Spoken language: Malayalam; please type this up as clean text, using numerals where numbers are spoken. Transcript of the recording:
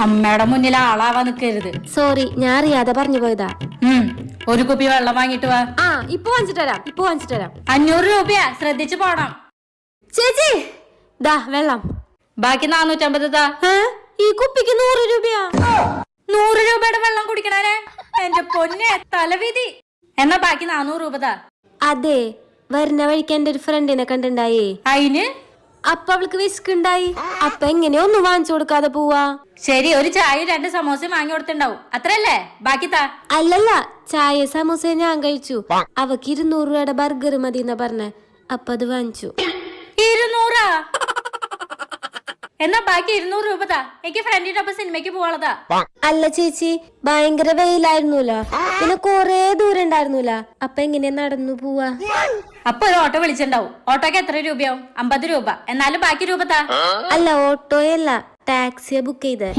അമ്മയുടെ മുന്നിൽ ആളാവാ നിക്കരുത്. സോറി, ഞാൻ അറിയാതെ പറഞ്ഞു പോയതാ. ഒരു കുപ്പി വെള്ളം വാങ്ങിട്ട് വാ. ഇപ്പൊ വാങ്ങിച്ചിട്ട് തരാം. 500 രൂപയാ, ശ്രദ്ധിച്ചു പോണം. ചേച്ചി ദാ വെള്ളം. ബാക്കി 450 താ. ഈ കുപ്പിക്ക് 100 രൂപയാ. 100 രൂപയുടെ വെള്ളം കുടിക്കണേ എന്റെ പൊന്നെ തലവിധി. എന്നാ ബാക്കി 400 രൂപ താ. അതെ, വരുന്ന വഴിക്ക് എന്റെ ഒരു ഫ്രണ്ടിനെ കണ്ടുണ്ടായേ. അയിന് അപ്പൊ അവൾക്ക് വിശക്കുണ്ടായി. അപ്പൊ എങ്ങനെയോ ഒന്നും വാങ്ങിച്ചു കൊടുക്കാതെ പോവാ. ശരി, ഒരു ചായ 2 സമോസയും വാങ്ങി കൊടുത്തിണ്ടാവും, അത്രല്ലേ? ബാക്കി താ. അല്ലല്ല, ചായ സമൂസ ഞാൻ കഴിച്ചു. അവക്ക് 200 രൂപയുടെ ബർഗർ മതി എന്നാ പറഞ്ഞേ. അപ്പൊ അത് വാങ്ങിച്ചു. 200? എന്നാ ബാക്കി 200 രൂപ താ. എനിക്ക് ഫ്രണ്ടിന്റെ ഒപ്പം സിനിമയ്ക്ക് പോവാളതാ. അല്ല ചേച്ചി, ഭയങ്കര വെയിലായിരുന്നൂല, പിന്നെ കൊറേ ദൂരം ഉണ്ടായിരുന്നൂല. അപ്പൊ എങ്ങനെയാ നടന്നു പോവാ? അപ്പൊ ഒരു ഓട്ടോ വിളിച്ചിണ്ടാവും. ഓട്ടോക്ക് എത്ര രൂപയാവും? 50 രൂപ. എന്നാലും ബാക്കി രൂപ താ. അല്ല, ഓട്ടോയല്ല, ടാക്സിയാ ബുക്ക് ചെയ്തേ.